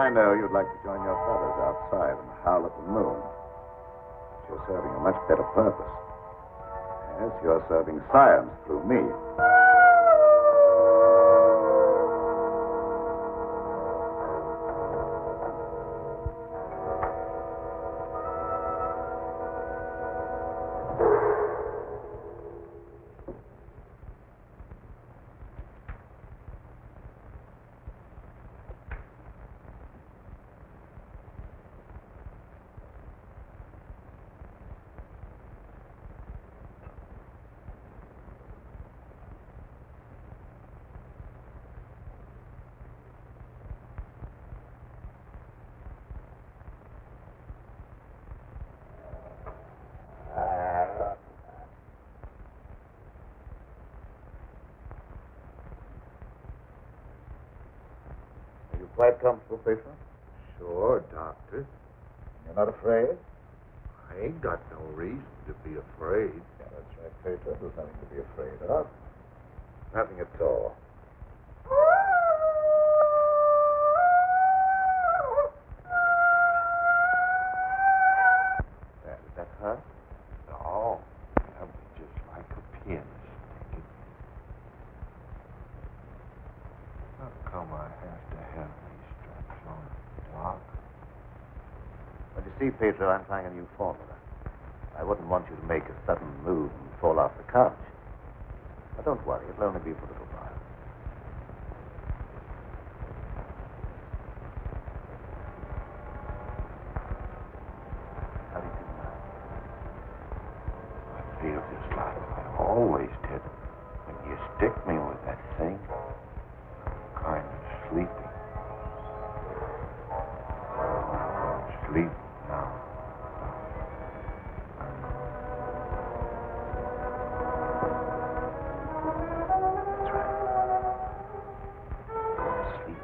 I know you'd like to join your brothers outside and howl at the moon. But you're serving a much better purpose. Yes, you're serving science through me. Quite comfortable, Pedro? Sure, Doctor. You're not afraid? I ain't got no reason to be afraid. Yeah, that's right, Pedro. There's nothing to be afraid of. Nothing at all. Is that her? No, that'd be just like a pianist thinking. How come I have to have these straps on, Doc? Well, you see, Pedro, I'm trying a new formula. I wouldn't want you to make a sudden move and fall off the couch. But don't worry, it'll only be for a little while. How do you feel now? I feel just like I always did when you stick me with that thing. I'm kind of sleepy. I'm sleeping now. That's right. Go to sleep.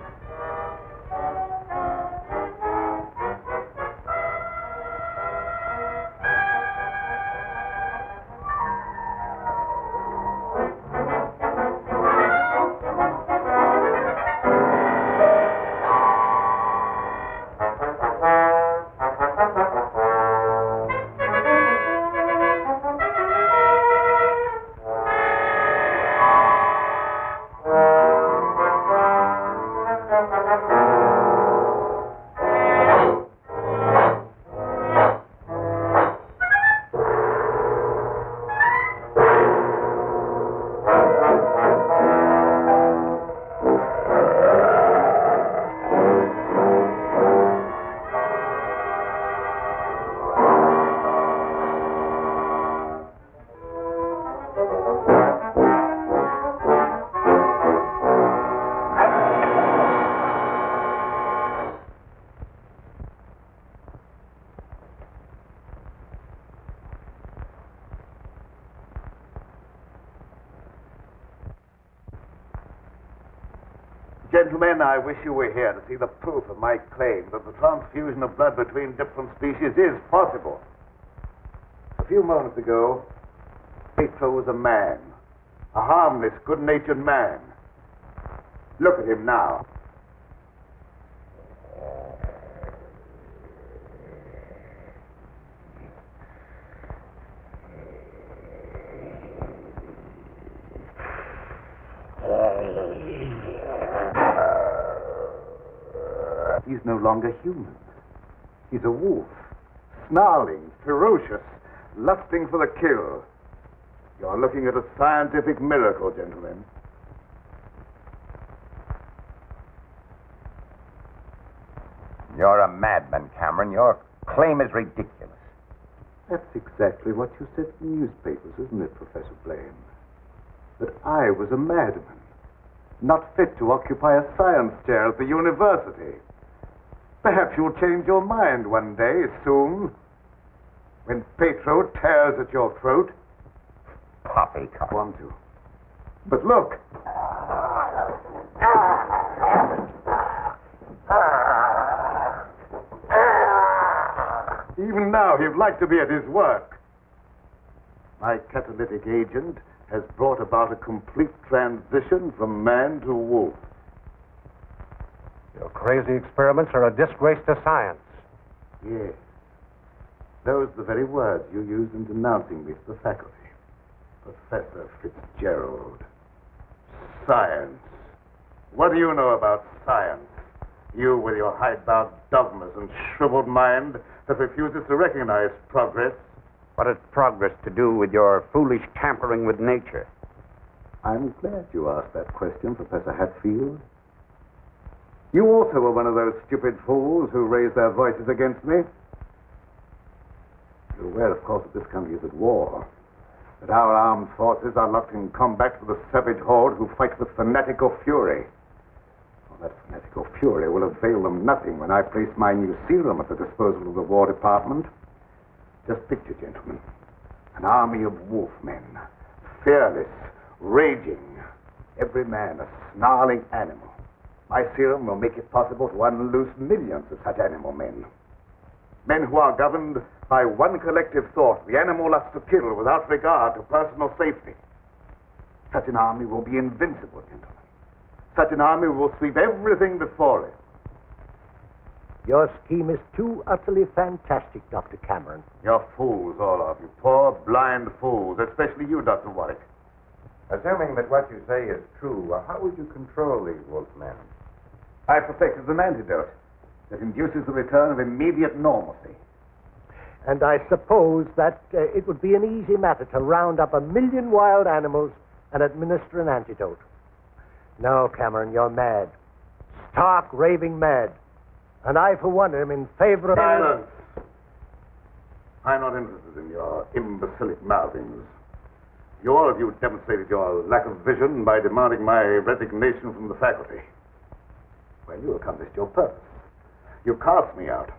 Gentlemen, I wish you were here to see the proof of my claim that the transfusion of blood between different species is possible. A few moments ago, Pedro was a man. A harmless, good-natured man. Look at him now. He's no longer human. He's a wolf, snarling, ferocious, lusting for the kill. You're looking at a scientific miracle, gentlemen. You're a madman, Cameron. Your claim is ridiculous. That's exactly what you said in the newspapers, isn't it, Professor Blaine? That I was a madman, not fit to occupy a science chair at the university. Perhaps you'll change your mind one day, soon, when Pedro tears at your throat. Poppycock. Want to. But look. Even now, he'd like to be at his work. My catalytic agent has brought about a complete transition from man to wolf. Your crazy experiments are a disgrace to science. Yes. Those are the very words you used in denouncing me to the faculty. Professor Fitzgerald. Science. What do you know about science? You with your hidebound dogmas and shriveled mind that refuses to recognize progress. What has progress to do with your foolish tampering with nature? I'm glad you asked that question, Professor Hatfield. You also were one of those stupid fools who raised their voices against me. You're aware, of course, that this country is at war. That our armed forces are locked in combat with a savage horde who fight with fanatical fury. Well, that fanatical fury will avail them nothing when I place my new serum at the disposal of the War Department. Just picture, gentlemen, an army of wolfmen, fearless, raging, every man a snarling animal. My serum will make it possible to unloose millions of such animal men. Men who are governed by one collective thought, the animal lust to kill without regard to personal safety. Such an army will be invincible, gentlemen. Such an army will sweep everything before it. Your scheme is too utterly fantastic, Dr. Cameron. You're fools, all of you. Poor, blind fools, especially you, Dr. Warwick. Assuming that what you say is true, how would you control these wolfmen? I perfected an antidote that induces the return of immediate normalcy. And I suppose that it would be an easy matter to round up 1 million wild animals and administer an antidote. No, Cameron, you're mad. Stark, raving mad. And I, for one, am in favor of... Silence! I'm not interested in your imbecilic mouthings. You all of you demonstrated your lack of vision by demanding my resignation from the faculty. Well, you accomplished your purpose. You cast me out.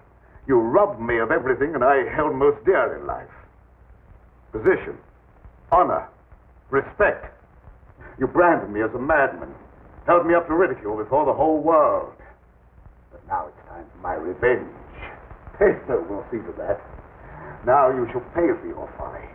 You robbed me of everything that I held most dear in life. Position, honor, respect. You branded me as a madman, held me up to ridicule before the whole world. But now it's time for my revenge. Pesto will see to that. Now you shall pay for your folly.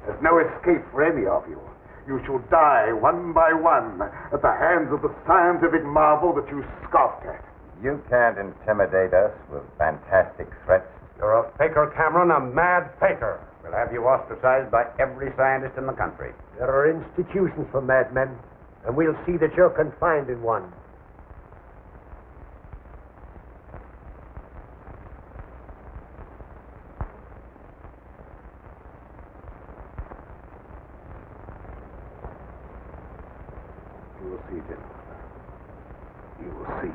There's no escape for any of you. You shall die one by one at the hands of the scientific marvel that you scoffed at. You can't intimidate us with fantastic threats. You're a faker, Cameron, a mad faker. We'll have you ostracized by every scientist in the country. There are institutions for madmen, and we'll see that you're confined in one. You will see, gentlemen. You will see.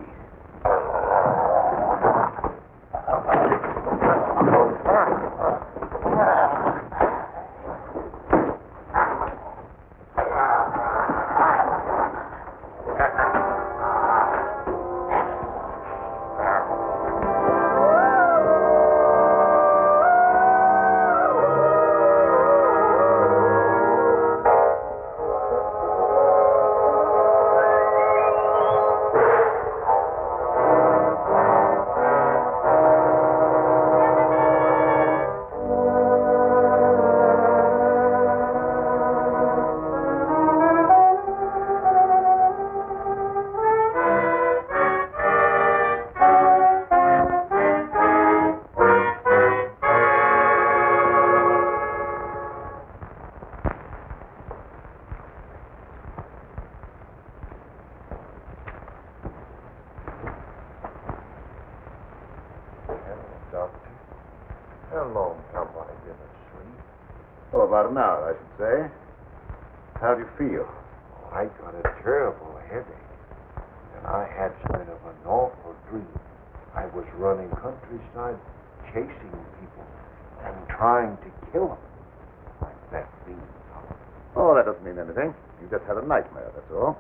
Doctor. How long somebody been asleep? Oh, about an hour, I should say. How do you feel? I got a terrible headache, and I had kind of an awful dream. I was running countryside, chasing people, and trying to kill them. Like that dream. Oh, that doesn't mean anything. You just had a nightmare, that's all.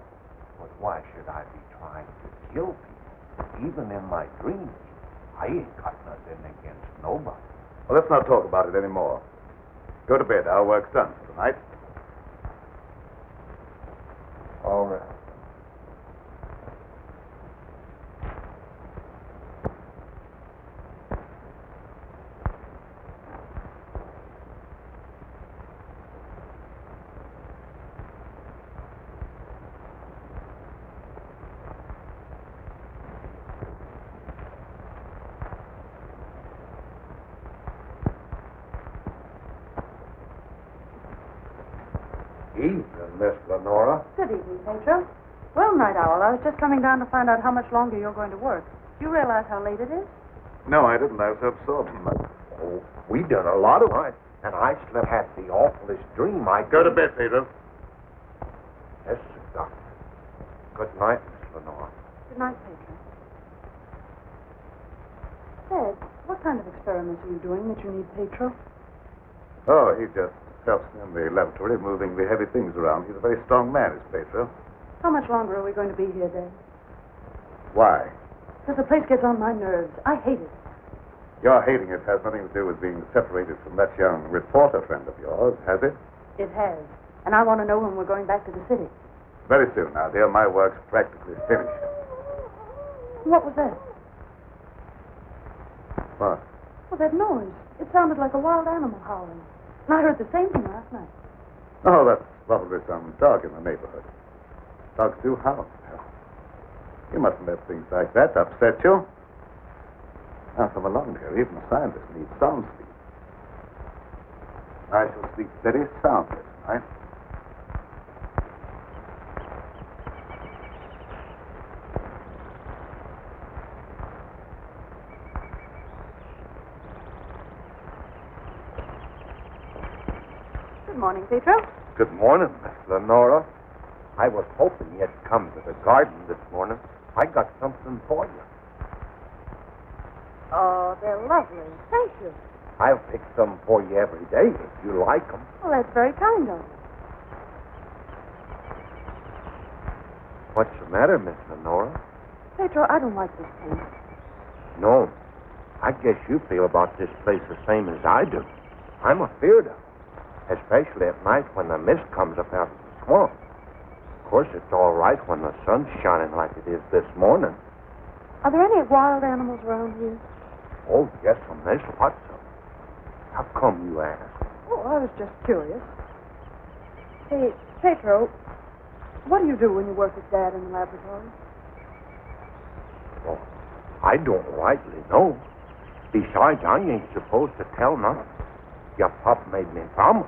But why should I be trying to kill people? Even in my dreams, I ain't got nothing against nobody. Well, let's not talk about it anymore. Go to bed. Our work's done for tonight. All right. evening, Miss Lenora. Good evening, Pedro. Well, Night Owl, I was just coming down to find out how much longer you're going to work. Do you realize how late it is? No, I didn't. I was absorbed in my... Oh, we done a lot of night, and I slept had the awfulest dream. Go to bed, Pedro. Yes, sir, Doctor. Good night, Miss Lenora. Good night, Pedro. Ted, what kind of experiments are you doing that you need Pedro? Oh, he just helps me in the laboratory moving the heavy things around. He's a very strong man, is Pedro. How much longer are we going to be here, Dad? Why? Because the place gets on my nerves. I hate it. Your hating it has nothing to do with being separated from that young reporter friend of yours, has it? It has. And I want to know when we're going back to the city. Very soon now, dear. My work's practically finished. What was that? What? Well, that noise. It sounded like a wild animal howling. And I heard the same thing last night. Oh, that's probably some dog in the neighborhood. Dogs do howl. You mustn't let things like that upset you. Now, from along here, even scientists need sound sleep. I shall sleep very soundly tonight. Good morning, Pedro. Good morning, Miss Lenora. I was hoping you'd come to the garden this morning. I got something for you. Oh, they're lovely. Thank you. I'll pick some for you every day if you like them. Well, that's very kind of you. What's the matter, Miss Lenora? Pedro, I don't like this paint. No. I guess you feel about this place the same as I do. I'm afeard of it, especially at night when the mist comes up out of the swamp. Of course, it's all right when the sun's shining like it is this morning. Are there any wild animals around here? Oh, yes, there's lots of them. How come you ask? Oh, I was just curious. Hey, Pedro, what do you do when you work with Dad in the laboratory? Well, I don't rightly know. Besides, I ain't supposed to tell nothing. Your pop made me promise.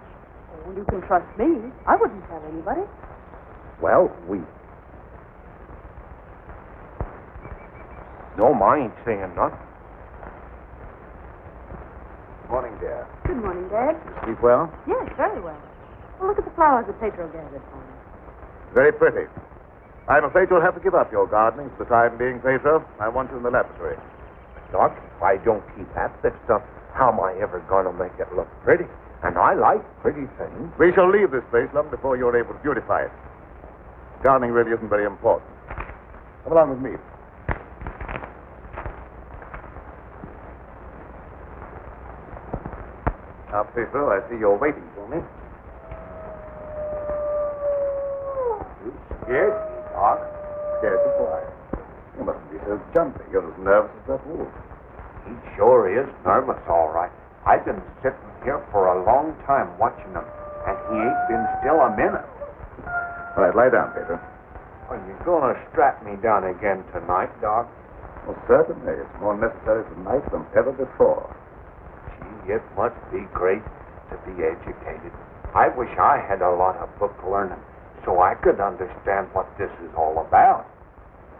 Oh, you can trust me. I wouldn't tell anybody. Well, No, I ain't saying nothing. Morning, dear. Good morning, Dad. You sleep well? Yes, very well. Well, look at the flowers that Pedro gathered for me. Very pretty. I'm afraid you'll have to give up your gardening for the time being, Pedro. I want you in the laboratory. Doc, if I don't keep at this stuff, how am I ever going to make it look pretty? And I like pretty things. We shall leave this place long before you're able to beautify it. Gardening really isn't very important. Come along with me. Now, Pedro, I see you're waiting for me. You scared me, Doc. Scared to why? You mustn't be so jumpy. You're as nervous as that wolf. He sure is nervous, all right. I've been sitting here for a long time watching him, and he ain't been still a minute. All right, lie down, Pedro. Are you going to strap me down again tonight, Doc? Well, certainly. It's more necessary tonight than ever before. Gee, it must be great to be educated. I wish I had a lot of book learning so I could understand what this is all about.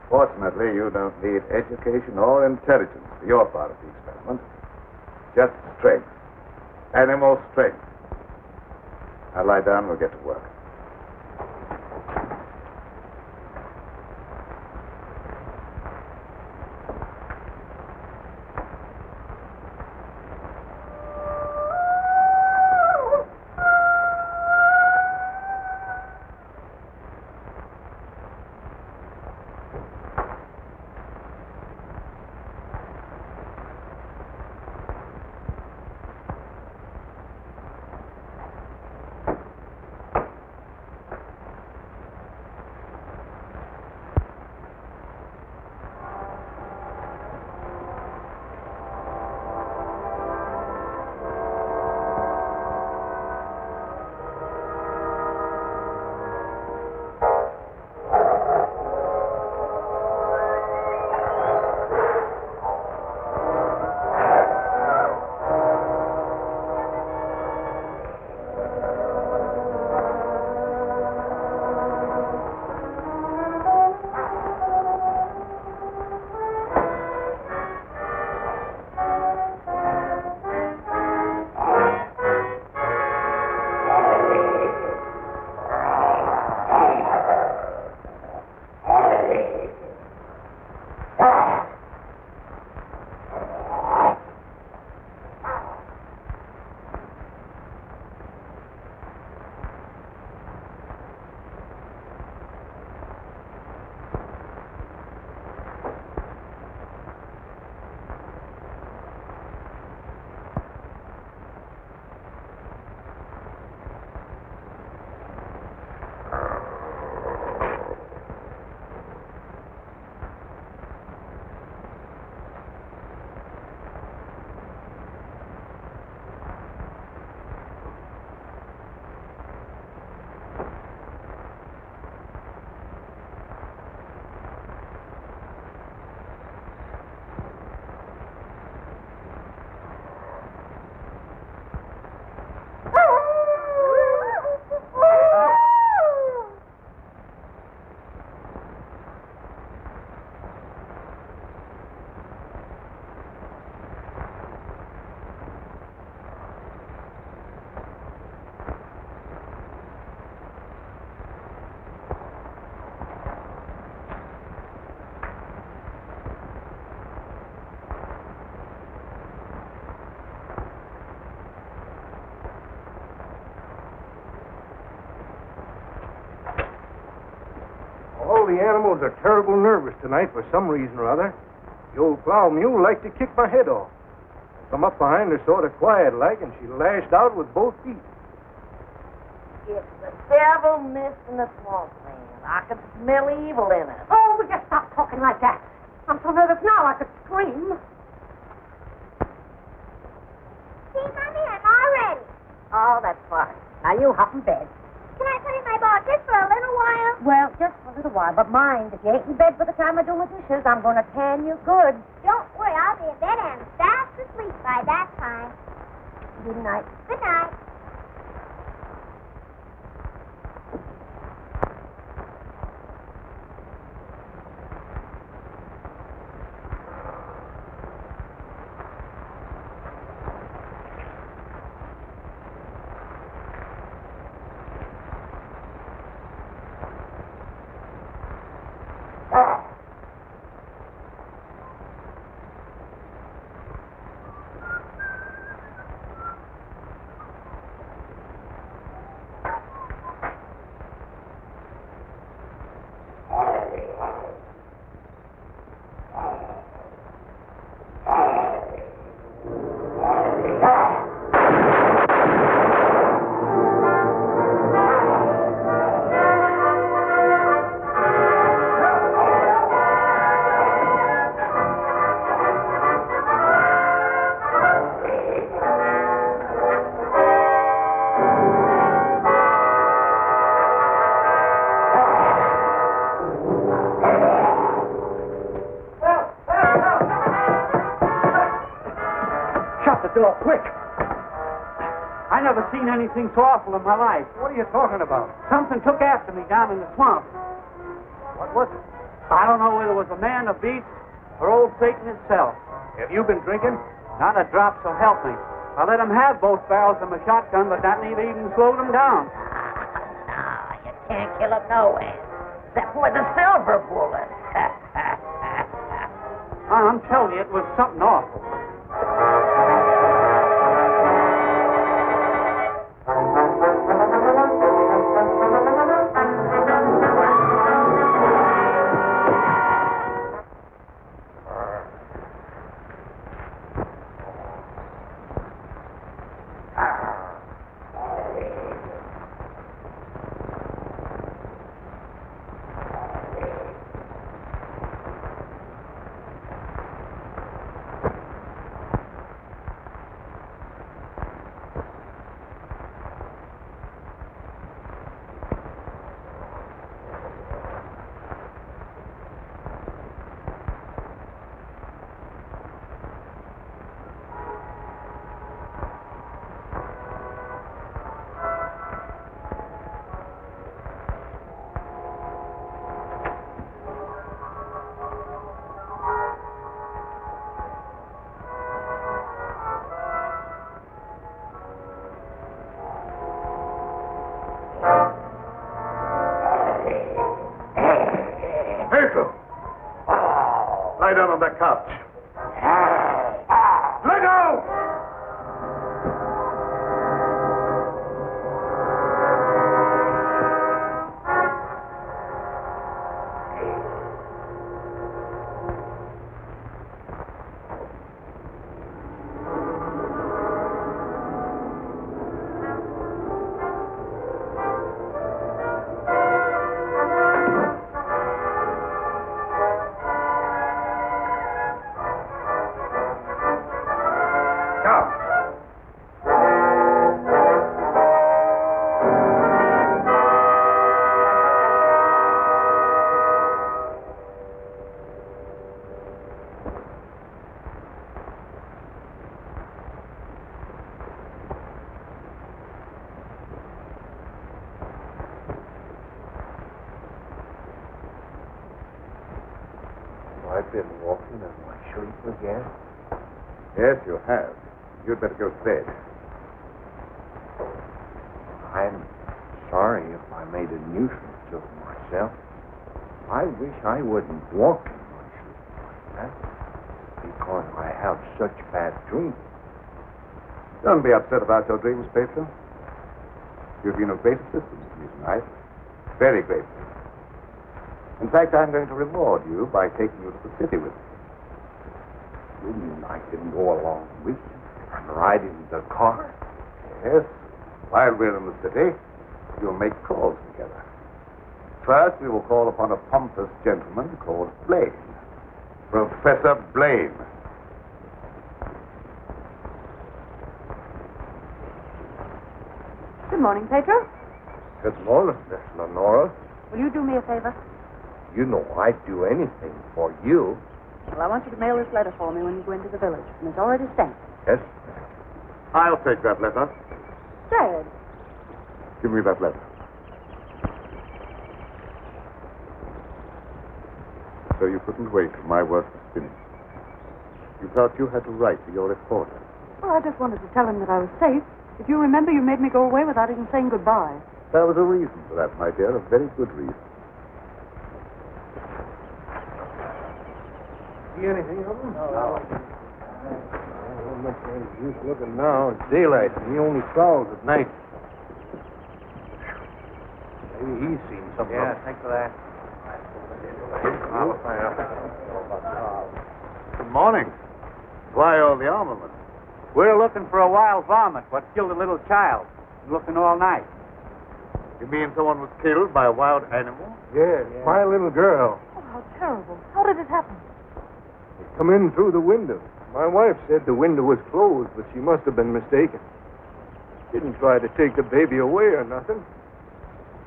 Fortunately, you don't need education or intelligence for your part of the experiment. Just strength. Animal strength. Now lie down and we'll get to work. the animals are terrible nervous tonight for some reason or other. The old plow mule liked to kick my head off. I come up behind her sort of quiet like, and she lashed out with both feet. It's the devil mist in the swamp land. I can smell evil in it. Oh, will you stop talking like that? I'm so nervous now I could scream. See, Mommy, I'm all ready. Oh, that's fine. Now you hop in bed. Can I play my ball just for a little while? Well, just for a little while, but mind, if you ain't in bed by the time I do my dishes, I'm going to tan you good. Don't worry, I'll be in bed and fast asleep by that time. Good night. Good night. door, quick! I never seen anything so awful in my life. What are you talking about? Something took after me down in the swamp. What was it? I don't know whether it was a man, a beast, or old Satan himself. Have you been drinking? Not a drop, so help me. I let him have both barrels of my shotgun, but that neither even slowed him down. No, you can't kill him nowhere. Except with a silver bullet. I'm telling you, it was something awful. Lie down on that couch. Lie down! I've been walking in my sleep again. Yes, you have. You'd better go to bed. I'm sorry if I made a nuisance of myself. I wish I wouldn't walk in my sleep like that, because I have such bad dreams. Don't be upset about your dreams, Pedro. You've been of great assistance to me tonight. Very grateful. In fact, I'm going to reward you by taking you to the city with me. You mean I can go along with you and ride in the car? Yes. While we're in the city, you'll make calls together. First, we will call upon a pompous gentleman called Blaine. Professor Blaine. Good morning, Pedro. Good morning, Miss Lenora. Will you do me a favor? You know I'd do anything for you. Well, I want you to mail this letter for me when you go into the village. And it's already stamped. Yes? I'll take that letter. Dad. Give me that letter. So you couldn't wait till my work was finished. You thought you had to write to your reporter. Well, I just wanted to tell him that I was safe. If you remember, you made me go away without even saying goodbye. There was a reason for that, my dear, a very good reason. See anything of him? No. Not much use looking now. It's daylight, and he only prowls at night. Maybe he's seen something. Yeah, thanks for that. Good morning. Why all the armament? We're looking for a wild varmint what killed a little child. Been looking all night. You mean someone was killed by a wild animal? Yeah, my little girl. Oh, how terrible. How did it happen? It come in through the window. My wife said the window was closed, but she must have been mistaken. Didn't try to take the baby away or nothing.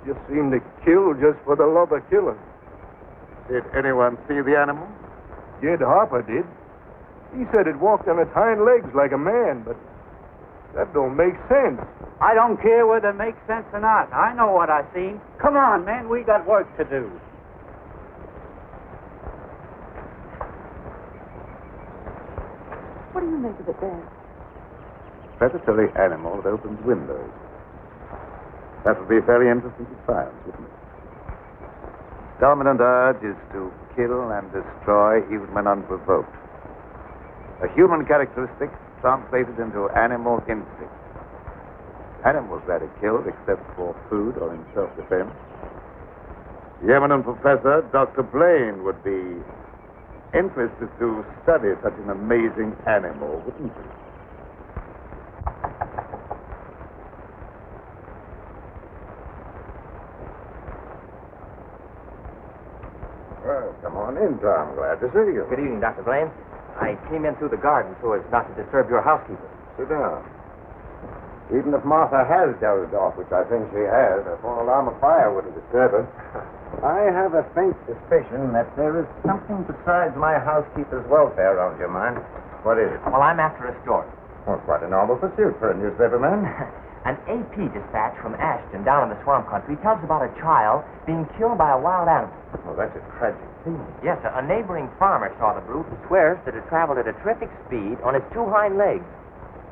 Just seemed to kill just for the love of killing. Did anyone see the animal? Jed Harper did. He said it walked on its hind legs like a man, but that don't make sense. I don't care whether it makes sense or not. I know what I seen. Come on, man. We got work to do. What do you make of it, Dad? Predatory animal that opens windows. That would be very interesting to science, wouldn't it? Dominant urge is to kill and destroy even when unprovoked. A human characteristic translated into animal instinct. Animals rarely killed except for food or in self-defense. The eminent professor, Dr. Blaine, would be interested to study such an amazing animal, wouldn't he? Well, come on in, Tom. Glad to see you. Good evening, Dr. Blaine. I came in through the garden so as not to disturb your housekeeper. Sit down. Even if Martha has dozed off, which I think she has, a full alarm of fire wouldn't disturb her. I have a faint suspicion that there is something besides my housekeeper's welfare on your mind. What is it? Well, I'm after a story. Well, quite a novel pursuit for a newspaperman. An AP dispatch from Ashton down in the swamp country tells about a child being killed by a wild animal. Well, that's a tragic thing. Yes, a neighboring farmer saw the brute and swears that it traveled at a terrific speed on its two hind legs.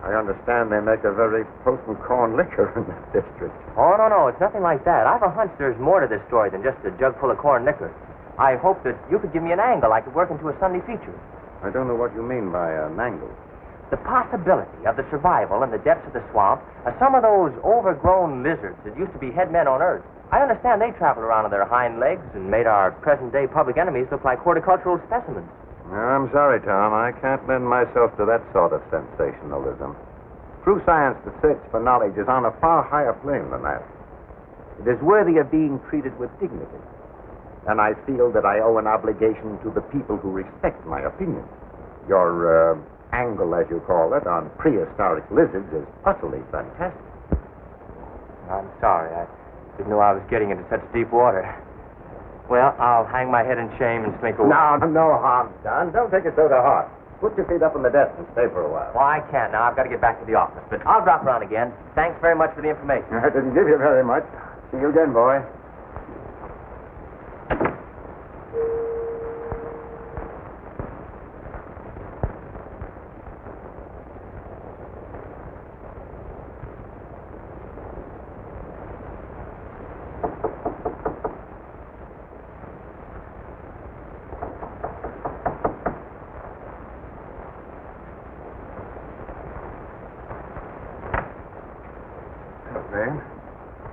I understand they make a very potent corn liquor in that district. Oh, no, it's nothing like that. I've a hunch there's more to this story than just a jug full of corn liquor. I hope that you could give me an angle I could work into a Sunday feature. I don't know what you mean by an angle. The possibility of the survival in the depths of the swamp of some of those overgrown lizards that used to be headmen on Earth. I understand they traveled around on their hind legs and made our present-day public enemies look like horticultural specimens. I'm sorry, Tom. I can't lend myself to that sort of sensationalism. True science, the search for knowledge, is on a far higher plane than that. It is worthy of being treated with dignity. And I feel that I owe an obligation to the people who respect my opinion. Your angle, as you call it, on prehistoric lizards is utterly fantastic. I'm sorry. I didn't know I was getting into such deep water. Well, I'll hang my head in shame and slink away. No harm's done. Don't take it so to heart. Put your feet up on the desk and stay for a while. Well, I can't now. I've got to get back to the office. But I'll drop around again. Thanks very much for the information. I didn't give you very much. See you again, boy.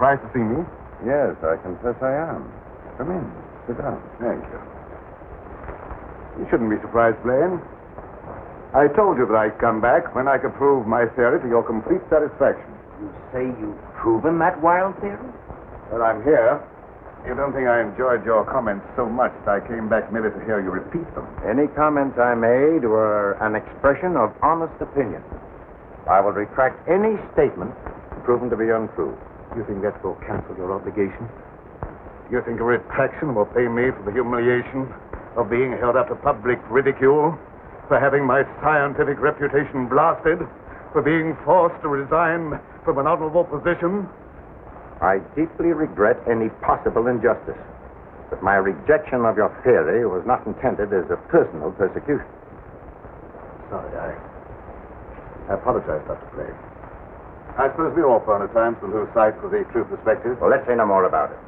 Surprised to see me? Yes, I confess I am. Come in. Sit down. Thank you. You shouldn't be surprised, Blaine. I told you that I'd come back when I could prove my theory to your complete satisfaction. You say you've proven that wild theory? Well, I'm here. You don't think I enjoyed your comments so much that I came back merely to hear you repeat them? Any comments I made were an expression of honest opinion. I will retract any statement proven to be untrue. You think that will cancel your obligation? You think a retraction will pay me for the humiliation of being held up to public ridicule, for having my scientific reputation blasted, for being forced to resign from an honorable position? I deeply regret any possible injustice, but my rejection of your theory was not intended as a personal persecution. Sorry, I apologize, Dr. Blaine. I suppose we all found at times to lose sight of the true perspective. Well, let's say no more about it.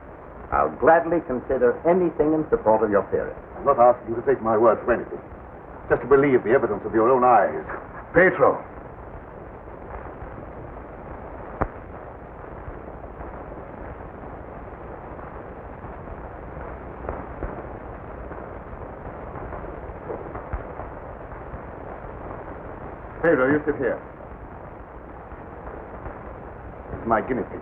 I'll gladly consider anything in support of your theory. I'm not asking you to take my word for anything. Just to believe the evidence of your own eyes. Pedro. Pedro, you sit here. This is my guinea pig.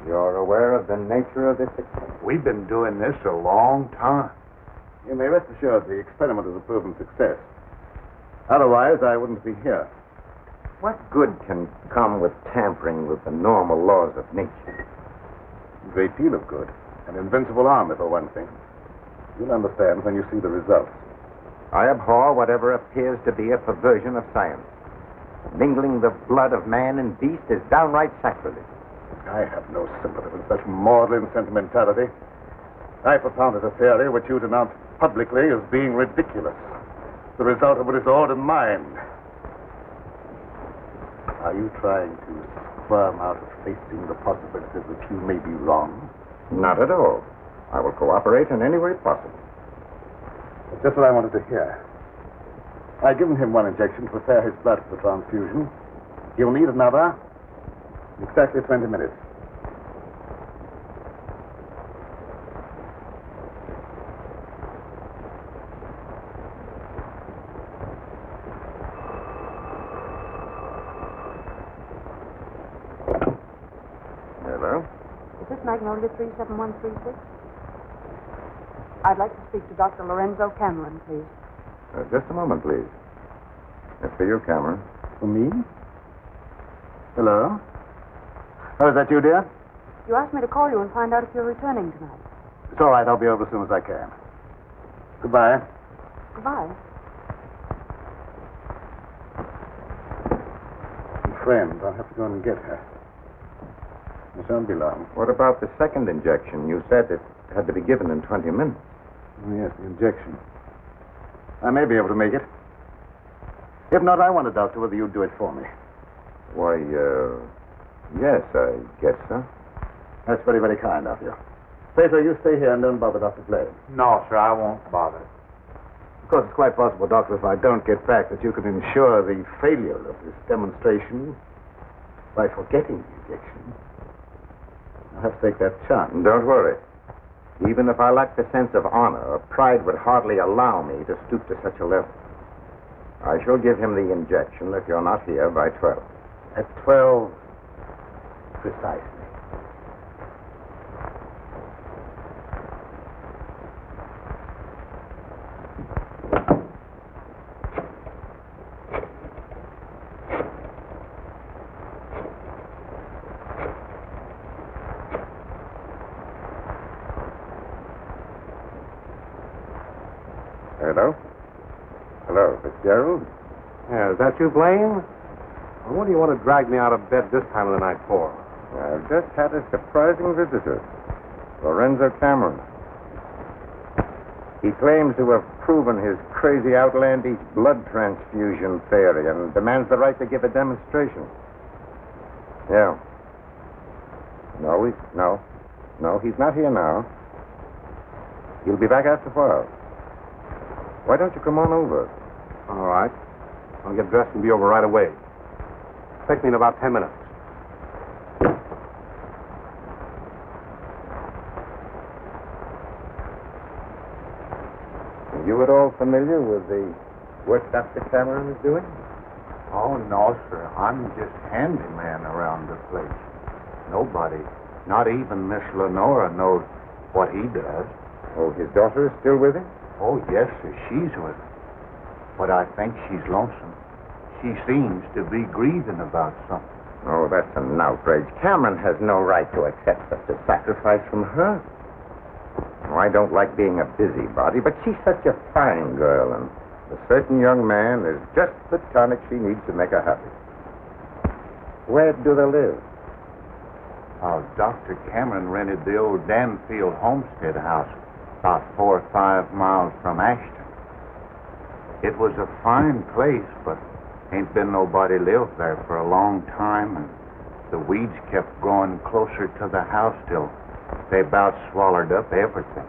You're aware of the nature of this experiment? We've been doing this a long time. You may rest assured the experiment is a proven success. Otherwise, I wouldn't be here. What good can come with tampering with the normal laws of nature? A great deal of good. An invincible army, for one thing. You'll understand when you see the results. I abhor whatever appears to be a perversion of science. Mingling the blood of man and beast is downright sacrilege. I have no sympathy with such maudlin sentimentality. I propounded a theory which you denounced publicly as being ridiculous. The result of it is all in mind. Are you trying to squirm out of facing the possibilities that you may be wrong? Not at all. I will cooperate in any way possible. That's just what I wanted to hear. I've given him one injection to prepare his blood for the transfusion. He'll need another in exactly 20 minutes. Hello? Is this Magnolia 37136? I'd like to speak to Dr. Lorenzo Cameron, please. Just a moment, please. It's for you, Cameron. For me? Hello? Oh, is that you, dear? You asked me to call you and find out if you're returning tonight. It's all right. I'll be over as soon as I can. Goodbye. Goodbye. Friend, I'll have to go and get her. It won't be long. What about the second injection? You said it had to be given in 20 minutes. Oh, yes, the injection. I may be able to make it. If not, I want a doctor whether you'd do it for me. Why, yes, I guess so. That's very, very kind of you. Pedro, you stay here and don't bother Dr. Blaine. No, sir, I won't bother. Of course, it's quite possible, Doctor, if I don't get back, that you can ensure the failure of this demonstration by forgetting the injection. I'll have to take that chance. Don't worry. Even if I lacked the sense of honor, pride would hardly allow me to stoop to such a level. I shall give him the injection if you're not here by 12. At 12, precisely. Hello? Hello, Fitzgerald? Yeah, is that you, Blaine? Well, what do you want to drag me out of bed this time of the night for? I've just had a surprising visitor, Lorenzo Cameron. He claims to have proven his crazy, outlandish blood transfusion theory and demands the right to give a demonstration. Yeah. No, he's not here now. He'll be back after 4 hours. Why don't you come on over? All right. I'll get dressed and be over right away. Expect me in about 10 minutes. Are you at all familiar with the work Dr. Cameron is doing? Oh, no, sir. I'm just handyman around the place. Nobody, not even Miss Lenora, knows what he does. Oh, his daughter is still with him? Oh, yes, sir. She's with him. But I think she's lonesome. She seems to be grieving about something. Oh, that's an outrage. Cameron has no right to accept such a sacrifice from her. Oh, I don't like being a busybody, but she's such a fine girl, and a certain young man is just the tonic she needs to make her happy. Where do they live? Oh, Dr. Cameron rented the old Danfield homestead house about 4 or 5 miles from Ashton. It was a fine place, but ain't been nobody lived there for a long time, and the weeds kept growing closer to the house till they about swallowed up everything.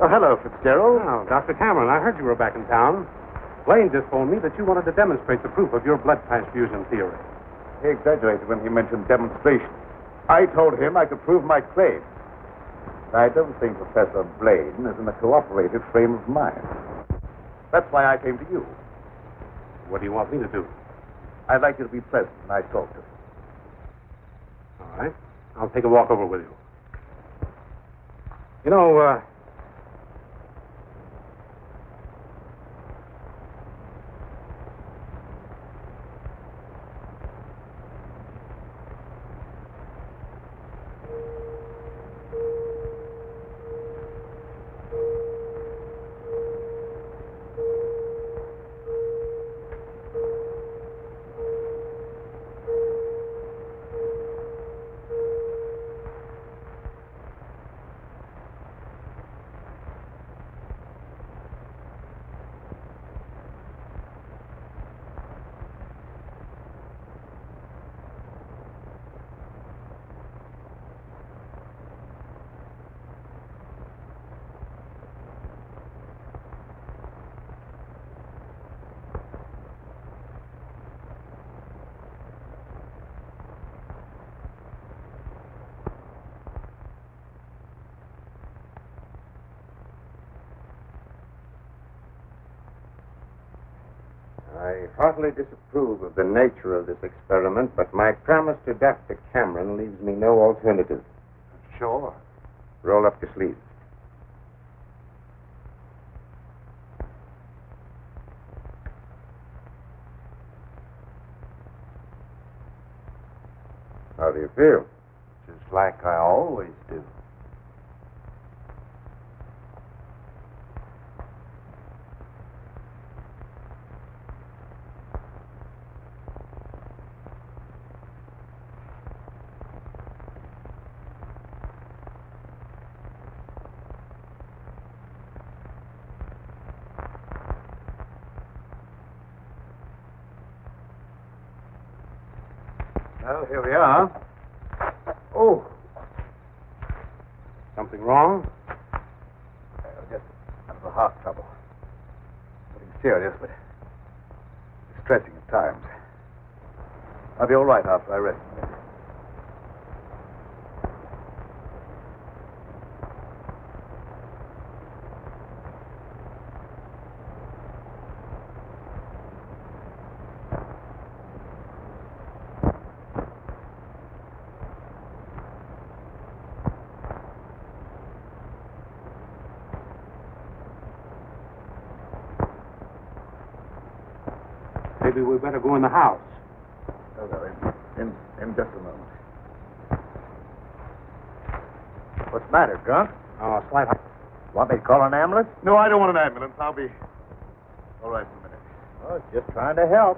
Oh, hello, Fitzgerald. Oh, Dr. Cameron, I heard you were back in town. Blaine just phoned me that you wanted to demonstrate the proof of your blood transfusion theory. He exaggerated when he mentioned demonstration. I told him I could prove my claim. I don't think Professor Blaine is in a cooperative frame of mind. That's why I came to you. What do you want me to do? I'd like you to be present when I talk to him. All right. I'll take a walk over with you. You know, I heartily disapprove of the nature of this experiment, but my promise to Dr. Cameron leaves me no alternative. Sure. Roll up your sleeves. How do you feel? Just like I always do. Well, here we are. oh. Something wrong? Just a little heart trouble. Nothing serious, but distressing at times. I'll be all right after I rest a minute. Maybe we better go in the house. Oh, well, in just a moment. What's the matter, Grunt? Oh, a slight... Want me to call an ambulance? No, I don't want an ambulance. I'll be all right in a minute. Oh, just trying to help.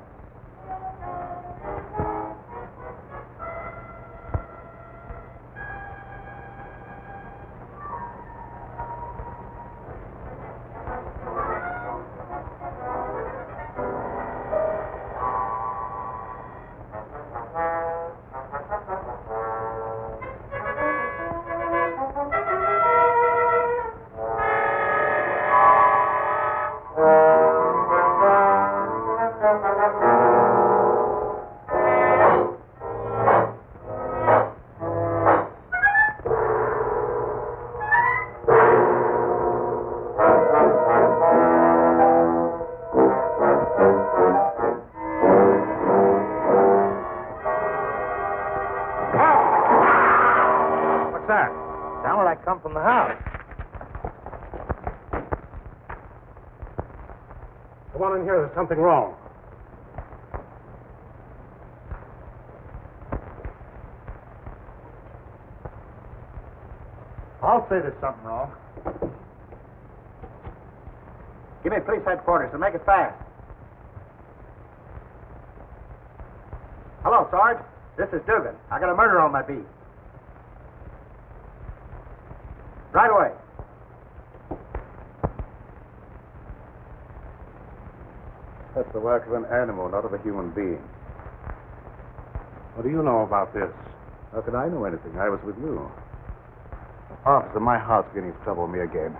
from the house. Come on in here. There's something wrong. I'll say there's something wrong. Give me police headquarters and make it fast. Hello, Sarge. This is Dugan. I got a murder on my beat. Right away. That's the work of an animal, not of a human being. What do you know about this? How can I know anything? I was with you. Officer, my heart's beginning to trouble me again.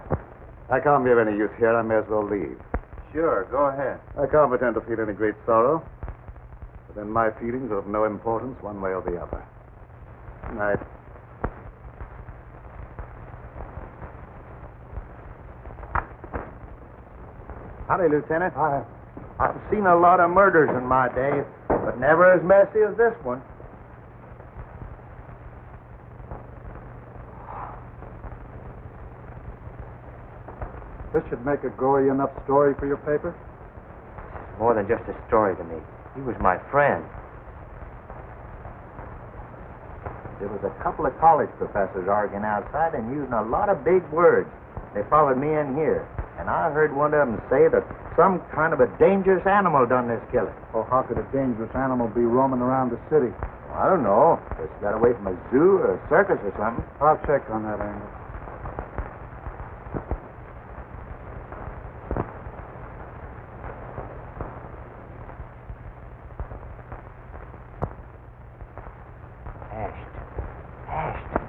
I can't be of any use here. I may as well leave. Sure, go ahead. I can't pretend to feel any great sorrow. But then my feelings are of no importance one way or the other. Good night. Howdy, Lieutenant. I've seen a lot of murders in my day, but never as messy as this one. This should make a gory enough story for your paper? More than just a story to me. He was my friend. There was a couple of college professors arguing outside and using a lot of big words. They followed me in here, and I heard one of them say that some kind of a dangerous animal done this killing. Well, how could a dangerous animal be roaming around the city? I don't know. Just got away from a zoo or a circus or something. I'll check on that angle.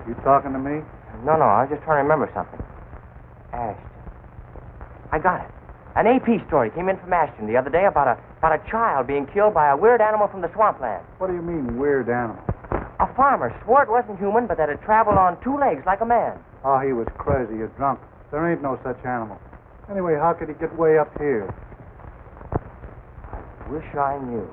You talking to me? No, I was just trying to remember something. Ashton. I got it. An AP story came in from Ashton the other day about a child being killed by a weird animal from the swampland. What do you mean, weird animal? A farmer swore it wasn't human, but that it traveled on two legs like a man. Oh, he was crazy or drunk. There ain't no such animal. Anyway, how could he get way up here? I wish I knew.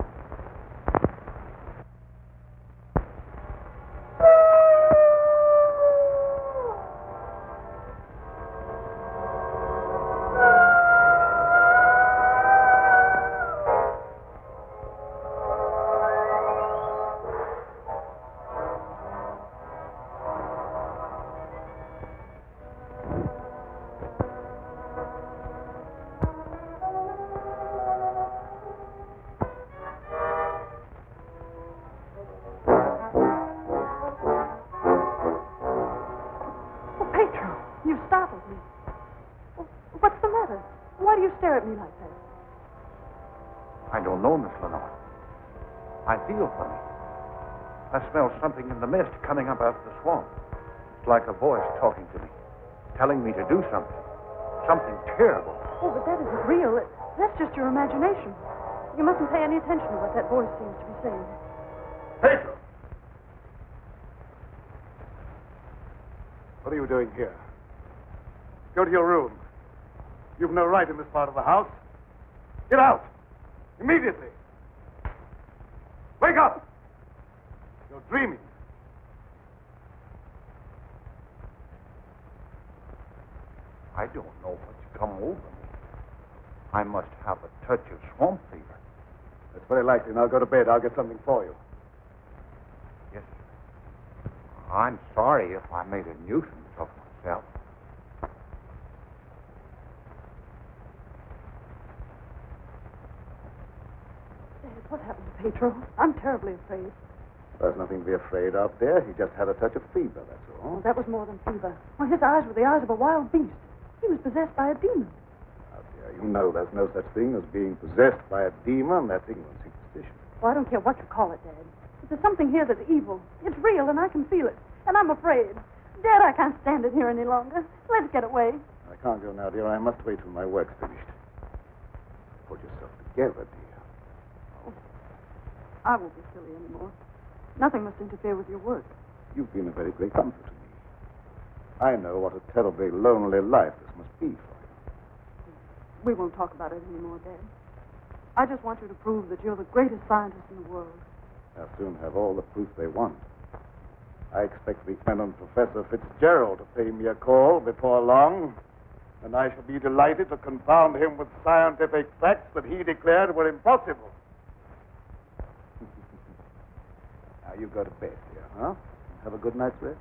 I don't know, Miss Lenore. I feel funny. I smell something in the mist coming up out of the swamp. It's like a voice talking to me, telling me to do something. Something terrible. Oh, but that isn't real. That's just your imagination. You mustn't pay any attention to what that voice seems to be saying. Pedro! What are you doing here? Go to your room. You've no right in this part of the house. Get out! Immediately! Wake up! You're dreaming. I don't know what's come over me. I must have a touch of swamp fever. That's very likely. Now go to bed. I'll get something for you. Yes, sir. I'm sorry if I made a nuisance of myself. What happened to Pedro? I'm terribly afraid. There's nothing to be afraid of there. He just had a touch of fever, that's all. Oh, that was more than fever. Well, his eyes were the eyes of a wild beast. He was possessed by a demon. Now, dear, you know there's no such thing as being possessed by a demon. That's ignorant superstition. Well, I don't care what you call it, Dad. But there's something here that's evil. It's real, and I can feel it. And I'm afraid. Dad, I can't stand it here any longer. Let's get away. I can't go now, dear. I must wait till my work's finished. Pull yourself together, dear. I won't be silly anymore. Nothing must interfere with your work. You've been a very great comfort to me. I know what a terribly lonely life this must be for you. We won't talk about it anymore, Dad. I just want you to prove that you're the greatest scientist in the world. They'll soon have all the proof they want. I expect Lieutenant Professor Fitzgerald to pay me a call before long, and I shall be delighted to confound him with scientific facts that he declared were impossible. Now, you go to bed here, huh? Have a good night's rest.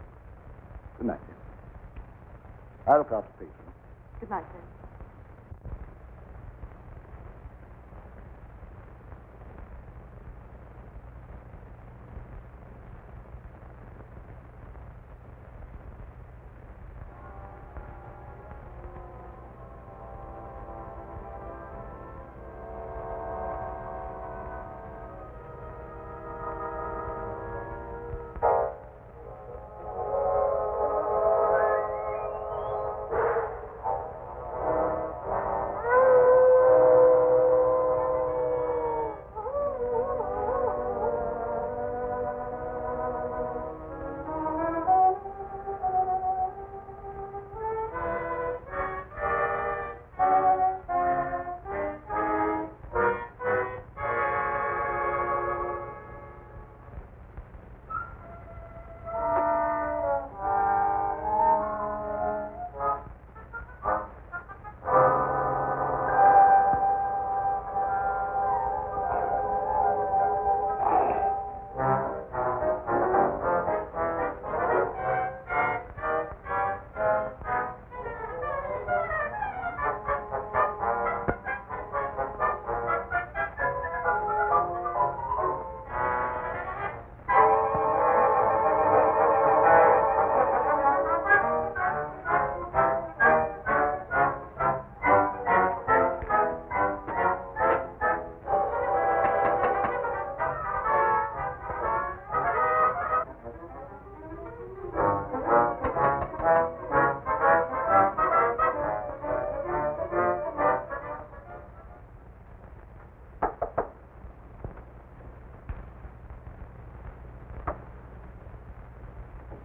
Good night, dear. I'll look after Peyton. Good night, Dad.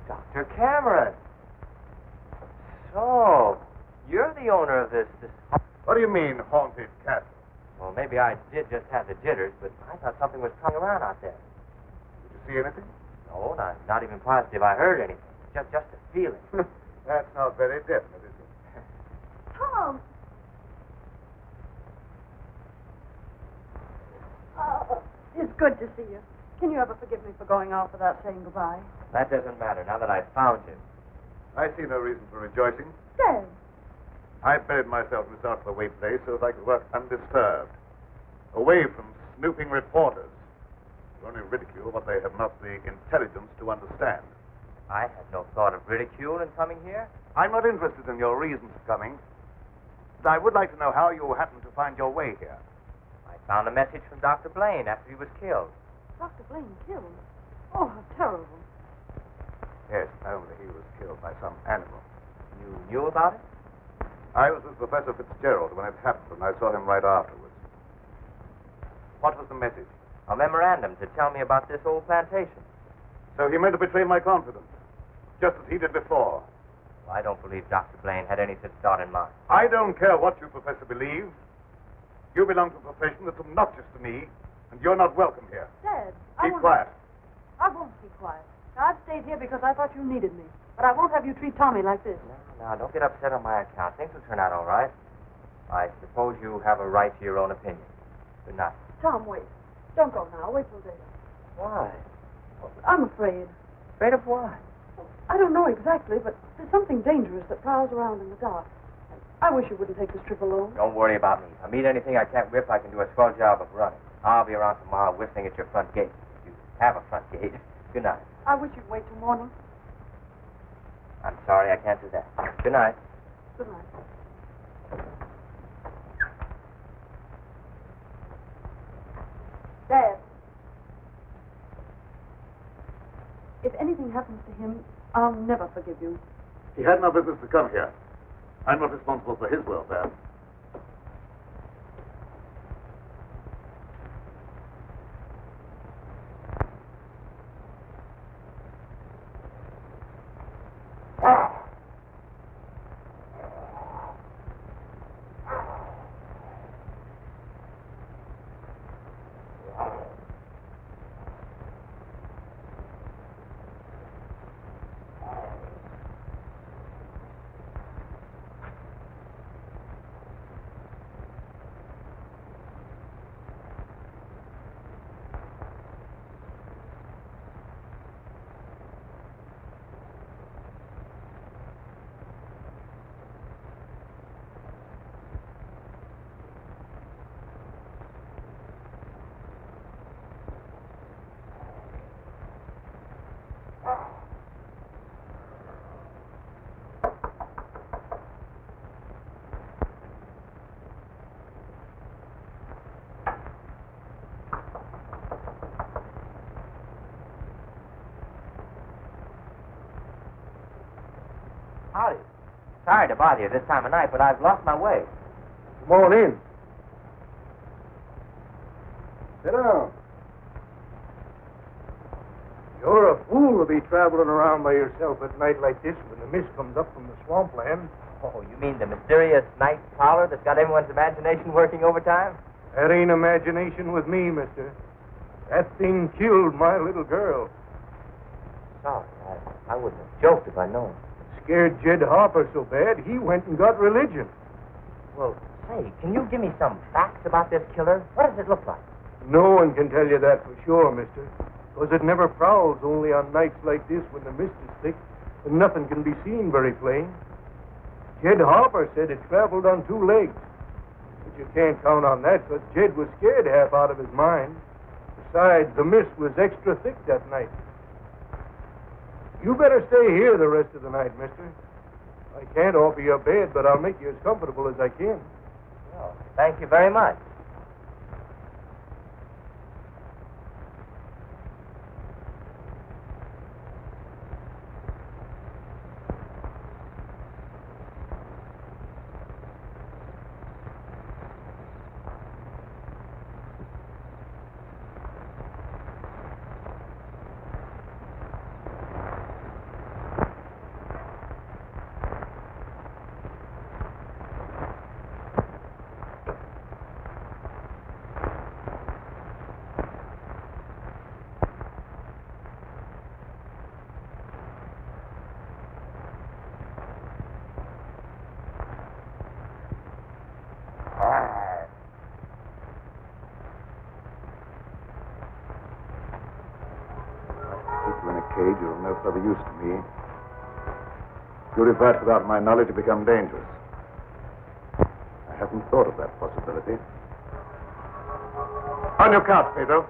Dr. Cameron. So, you're the owner of this. What do you mean, haunted castle? Well, maybe I did just have the jitters, but I thought something was coming around out there. Did you see anything? No, not even positive I heard anything. Just a feeling. That's not very definite, is it? Tom! It's good to see you. Can you ever forgive me for going off without saying goodbye? That doesn't matter now that I've found you. I see no reason for rejoicing. Dad! I buried myself in this out-of-the-way place so that I could work undisturbed, away from snooping reporters who only ridicule what they have not the intelligence to understand. I had no thought of ridicule in coming here. I'm not interested in your reasons for coming, but I would like to know how you happened to find your way here. I found a message from Dr. Blaine after he was killed. Dr. Blaine killed? Oh, how terrible. Yes, only he was killed by some animal. You knew about it? I was with Professor Fitzgerald when it happened, and I saw him right afterwards. What was the message? A memorandum to tell me about this old plantation. So he meant to betray my confidence, just as he did before. Well, I don't believe Dr. Blaine had any such thought in mind. I don't care what you, Professor, believe. You belong to a profession that's obnoxious to me, and you're not welcome here. Dad, Keep quiet. I won't keep quiet. I've stayed here because I thought you needed me. But I won't have you treat Tommy like this. No, don't get upset on my account. Things will turn out all right. I suppose you have a right to your own opinion. Good night. Tom, wait. Don't go now. Wait till later. Why? I'm afraid. Afraid of what? I don't know exactly, but there's something dangerous that prowls around in the dark. I wish you wouldn't take this trip alone. Don't worry about me. If I meet anything I can't whip, I can do a swell job of running. I'll be around tomorrow whistling at your front gate. If you have a front gate. Good night. I wish you'd wait till morning. I'm sorry I can't do that. Good night. Good night. Dad. If anything happens to him, I'll never forgive you. He had no business to come here. I'm not responsible for his welfare. Howdy. Sorry to bother you this time of night, but I've lost my way. Come on in. Sit down. You're a fool to be traveling around by yourself at night like this when the mist comes up from the swampland. Oh, you mean the mysterious night prowler that's got everyone's imagination working overtime? That ain't imagination with me, mister. That thing killed my little girl. Sorry, I wouldn't have joked if I'd known. Scared Jed Harper so bad, he went and got religion. Well, say, can you give me some facts about this killer? What does it look like? No one can tell you that for sure, mister. Because it never prowls only on nights like this when the mist is thick and nothing can be seen very plain. Jed Harper said it traveled on 2 legs. But you can't count on that because Jed was scared half out of his mind. Besides, the mist was extra thick that night. You better stay here the rest of the night, mister. I can't offer you a bed, but I'll make you as comfortable as I can. Well, thank you very much. Cage, you're of no further use to me. If you revert without my knowledge, you become dangerous. I haven't thought of that possibility. On your couch, Pedro.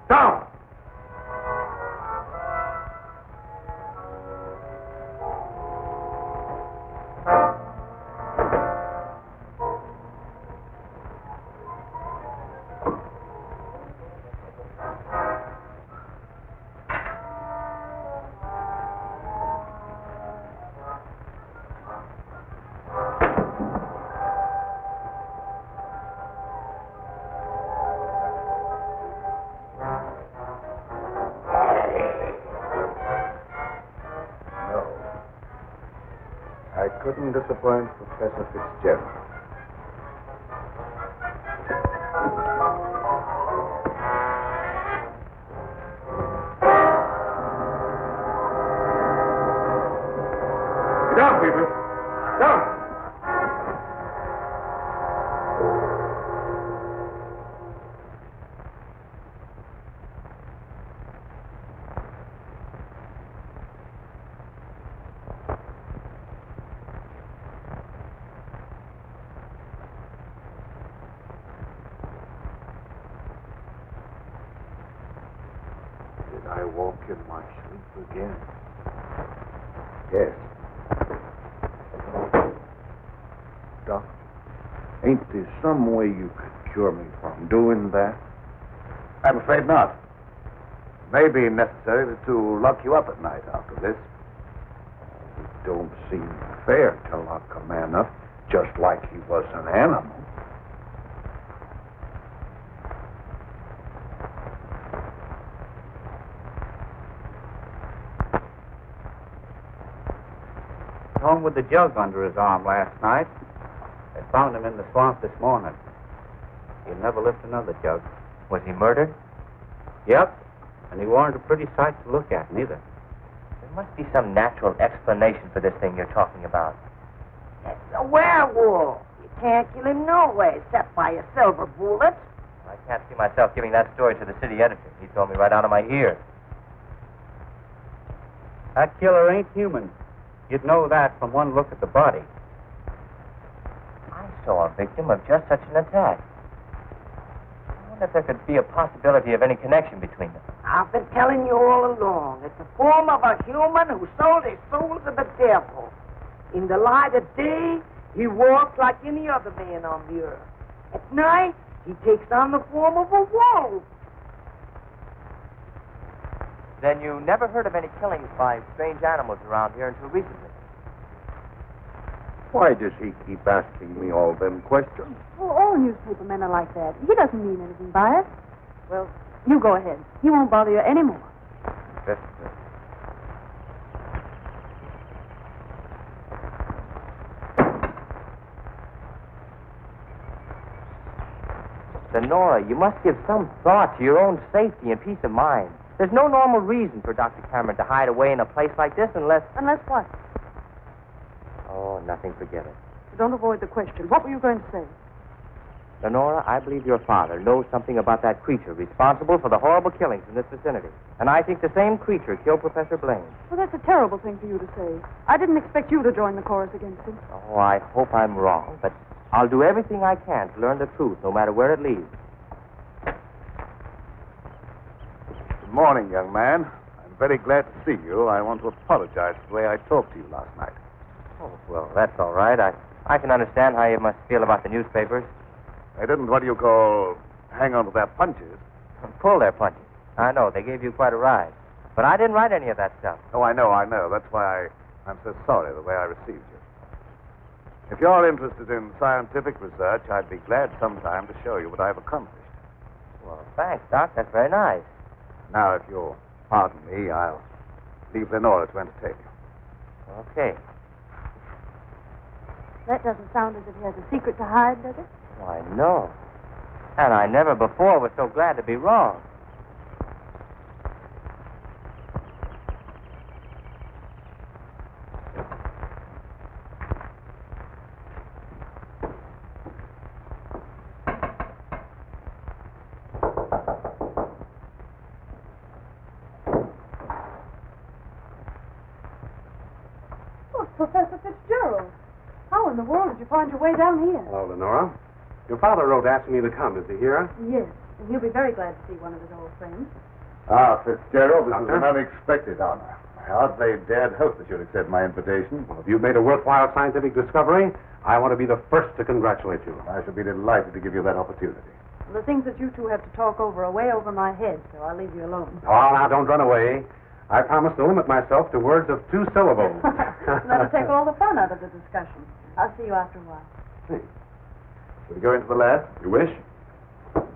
Down! I couldn't disappoint Professor Fitzgerald. Get down, people. Down. Did I walk in my sleep again? Yes. Doctor, ain't there some way you could cure me from doing that? I'm afraid not. It may be necessary to lock you up at night after this. It don't seem fair to lock a man up just like he was an animal. Home with the jug under his arm last night. They found him in the swamp this morning. He'll never lift another jug. Was he murdered? Yep. And he weren't a pretty sight to look at, neither. There must be some natural explanation for this thing you're talking about. It's a werewolf. You can't kill him no way except by a silver bullet. I can't see myself giving that story to the city editor. He told me right out of my ear. That killer ain't human. You'd know that from one look at the body. I saw a victim of just such an attack. I wonder if there could be a possibility of any connection between them. I've been telling you all along. It's the form of a human who sold his soul to the devil. In the light of day, he walks like any other man on the earth. At night, he takes on the form of a wolf. Then you never heard of any killings by strange animals around here until recently? Why does he keep asking me all them questions? Well, all newspaper men are like that. He doesn't mean anything by it. Well, you go ahead. He won't bother you anymore. Lenora, you must give some thought to your own safety and peace of mind. There's no normal reason for Dr. Cameron to hide away in a place like this unless... Unless what? Oh, nothing, forget it. Don't avoid the question. What were you going to say? Lenora, I believe your father knows something about that creature responsible for the horrible killings in this vicinity. And I think the same creature killed Professor Blaine. Well, that's a terrible thing for you to say. I didn't expect you to join the chorus against him. Oh, I hope I'm wrong, but I'll do everything I can to learn the truth, no matter where it leads. Good morning, young man. I'm very glad to see you. I want to apologize for the way I talked to you last night. Oh, well, that's all right. I can understand how you must feel about the newspapers. They didn't, what do you call, hang on to their punches. Pull their punches. I know, they gave you quite a ride. But I didn't write any of that stuff. Oh, I know. That's why I'm so sorry the way I received you. If you're interested in scientific research, I'd be glad sometime to show you what I've accomplished. Well, thanks, Doc. That's very nice. Now, if you'll pardon me, I'll leave Lenora to entertain you. Okay. That doesn't sound as if he has a secret to hide, does it? Why, no. And I never before was so glad to be wrong. Oh, Professor Fitzgerald. How in the world did you find your way down here? Hello, Lenora. Your father wrote asking me to come. Is he here? Yes, and he'll be very glad to see one of his old friends. Ah, Fitzgerald, this Doctor? is an unexpected honor. I hardly dared hope that you'd accept my invitation. Well, if you've made a worthwhile scientific discovery, I want to be the first to congratulate you. I shall be delighted to give you that opportunity. The things that you two have to talk over are way over my head, so I'll leave you alone. Oh, now, don't run away. I promise to limit myself to words of 2 syllables. That'll take all the fun out of the discussion. I'll see you after a while. See. Shall we go into the lab? You wish? You're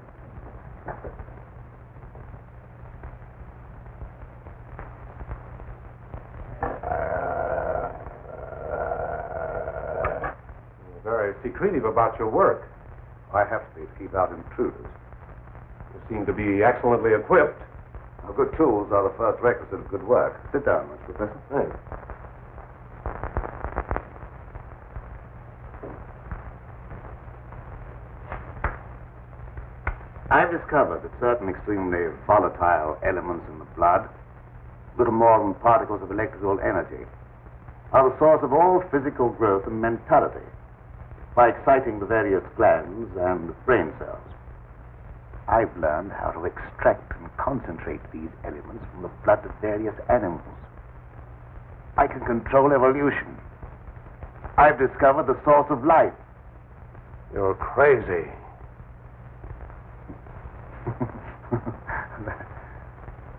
very secretive about your work. I have to be to keep out intruders. You seem to be excellently equipped. Now, good tools are the first requisite of good work. Sit down, Mr. Professor. Thanks. I've discovered that certain extremely volatile elements in the blood, little more than particles of electrical energy, are the source of all physical growth and mentality by exciting the various glands and brain cells. I've learned how to extract and concentrate these elements from the blood of various animals. I can control evolution. I've discovered the source of life. You're crazy.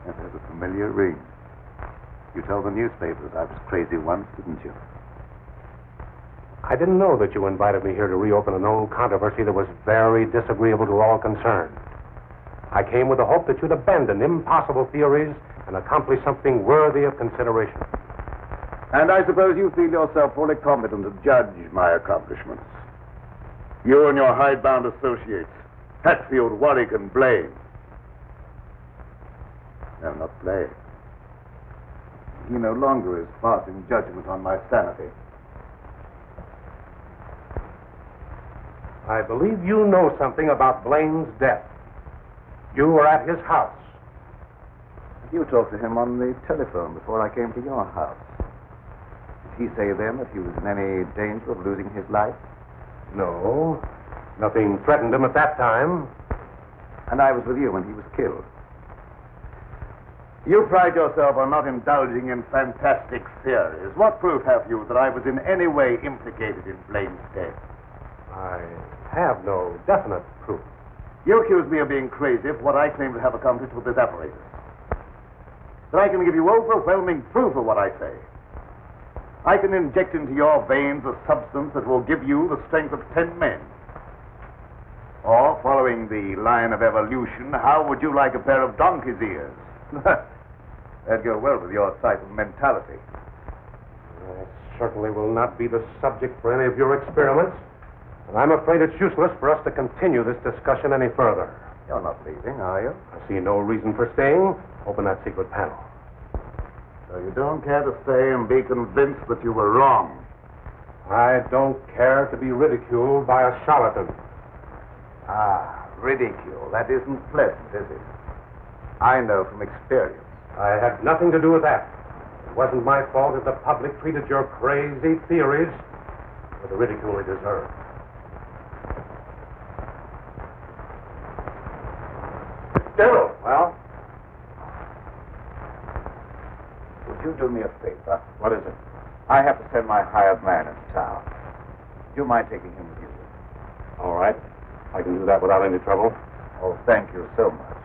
That has a familiar ring. You told the newspapers I was crazy once, didn't you? I didn't know that you invited me here to reopen an old controversy that was very disagreeable to all concerned. I came with the hope that you'd abandon impossible theories and accomplish something worthy of consideration. And I suppose you feel yourself fully competent to judge my accomplishments. You and your hidebound associates, Hatfield, Warwick, and Blaine. No, not Blaine. He no longer is passing judgment on my sanity. I believe you know something about Blaine's death. You were at his house. You talked to him on the telephone before I came to your house. Did he say then that he was in any danger of losing his life? No. Nothing threatened him at that time. And I was with you when he was killed. You pride yourself on not indulging in fantastic theories. What proof have you that I was in any way implicated in Blaine's death? I have no definite proof. You accuse me of being crazy for what I claim to have accomplished with this apparatus. But I can give you overwhelming proof of what I say. I can inject into your veins a substance that will give you the strength of 10 men. Or, following the line of evolution, how would you like a pair of donkey's ears? That'd go well with your type of mentality. That certainly will not be the subject for any of your experiments. And I'm afraid it's useless for us to continue this discussion any further. You're not leaving, are you? I see no reason for staying. Open that secret panel. So you don't care to stay and be convinced that you were wrong? I don't care to be ridiculed by a charlatan. Ah, ridicule. That isn't pleasant, is it? I know from experience. I had nothing to do with that. It wasn't my fault if the public treated your crazy theories with the ridicule they deserve. Still, well? Would you do me a favor? What is it? I have to send my hired man into town. Do you mind taking him with you? All right. I can do that without any trouble. Oh, thank you so much.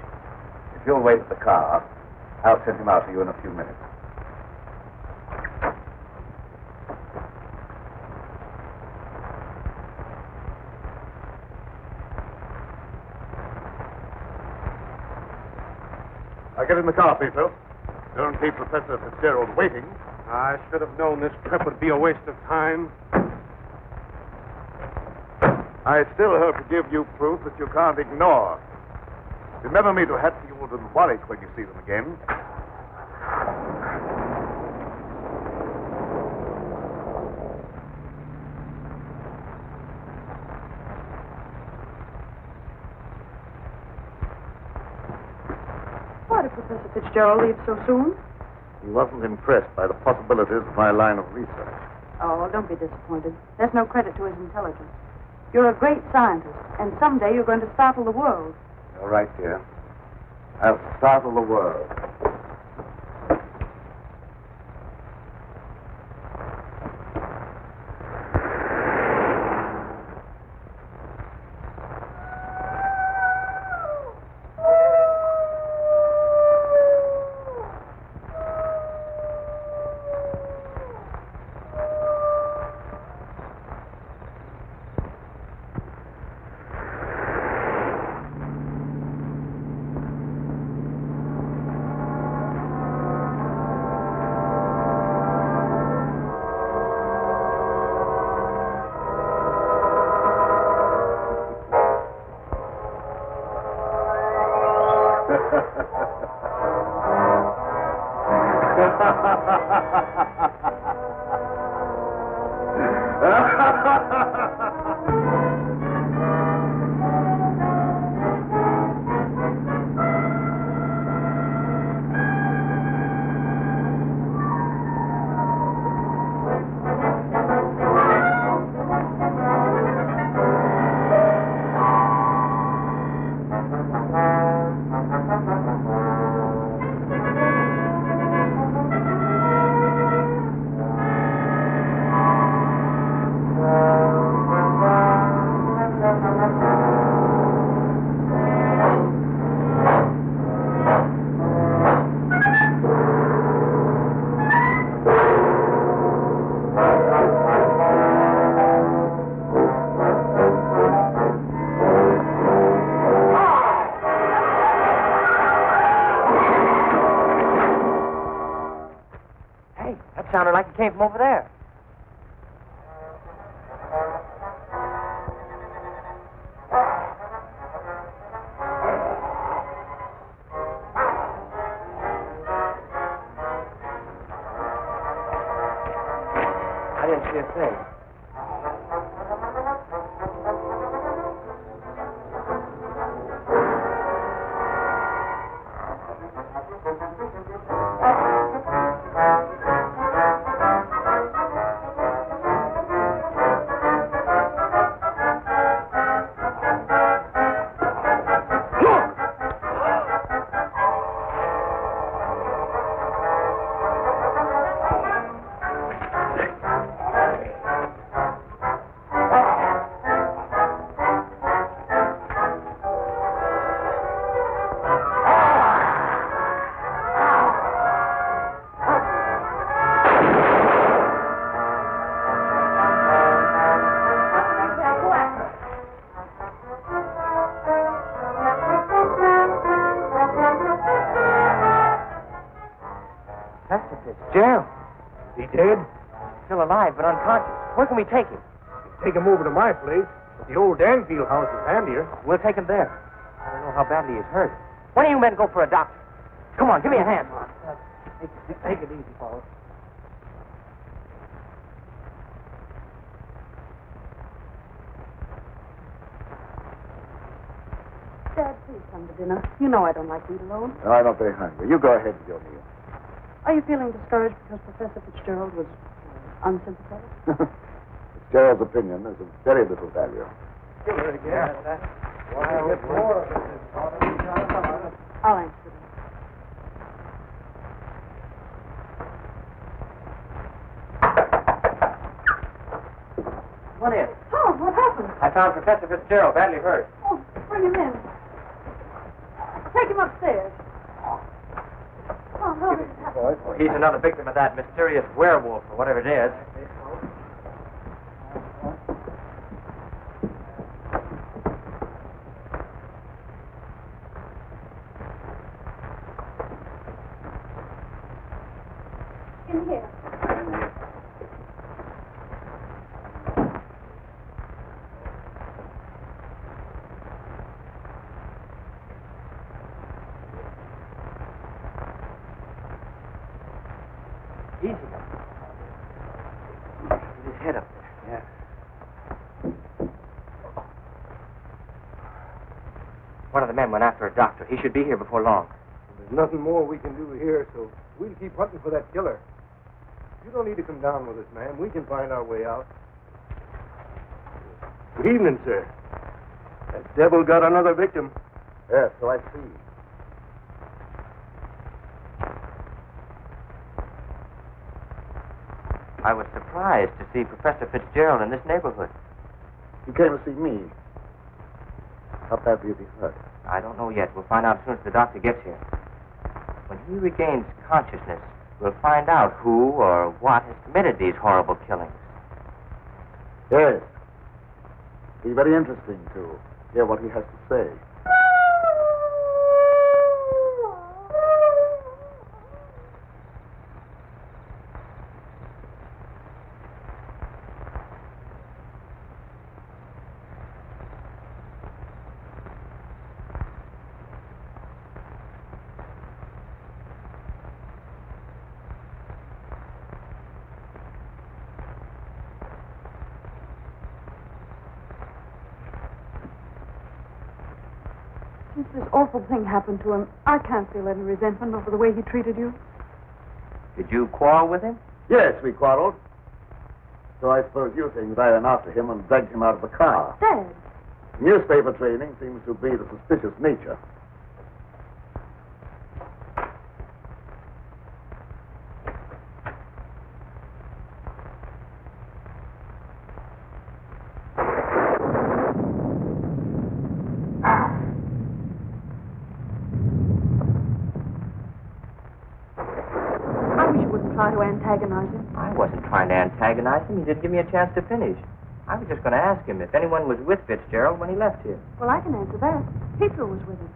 If you'll wait at the car, I'll send him out to you in a few minutes. Now get in the car, Peter. Don't keep Professor Fitzgerald waiting. I should have known this trip would be a waste of time. I still hope to give you proof that you can't ignore. Remember me to Hatfield and Warwick when you see them again. Why did Professor Fitzgerald leave so soon? He wasn't impressed by the possibilities of my line of research. Oh, well, don't be disappointed. There's no credit to his intelligence. You're a great scientist, and someday you're going to startle the world. You're right, dear. I'll startle the world. Sounded like it came from over there. I didn't see a thing. Fitzgerald. Is he dead? Still alive, but unconscious. Where can we take him? Take him over to my place. But the old Danfield house is handier. We'll take him there. I don't know how badly he's hurt. Why don't you men go for a doctor? Come on, give me a hand. Take it easy, fellas. Dad, please come to dinner. You know I don't like to eat alone. No, I'm not very hungry. You go ahead with your meal. Are you feeling discouraged because Professor Fitzgerald was unsympathetic? Fitzgerald's opinion is of very little value. I'll answer that. Come on in. Oh, what happened? I found Professor Fitzgerald badly hurt. Oh, bring him in. Take him upstairs. Oh, how did it happen? Oh, he's another victim of that mysterious werewolf or whatever it is. In here. Easy now. Get his head up there. Yeah. One of the men went after a doctor. He should be here before long. There's nothing more we can do here, so we'll keep hunting for that killer. You don't need to come down with us, ma'am. We can find our way out. Good evening, sir. That devil got another victim. Yes, so I see. I was surprised to see Professor Fitzgerald in this neighborhood. He came to see me. How badly is he hurt? I don't know yet. We'll find out as soon as the doctor gets here. When he regains consciousness, we'll find out who or what has committed these horrible killings. Yes. It'll be very interesting to hear what he has to say. Since this awful thing happened to him, I can't feel any resentment over the way he treated you. Did you quarrel with him? Yes, we quarreled. So I suppose you think that I ran after him and dragged him out of the car. Dad. Newspaper training seems to be the suspicious nature. Try to antagonize him. I wasn't trying to antagonize him. He didn't give me a chance to finish. I was just going to ask him if anyone was with Fitzgerald when he left here. Well, I can answer that. Pietro was with him.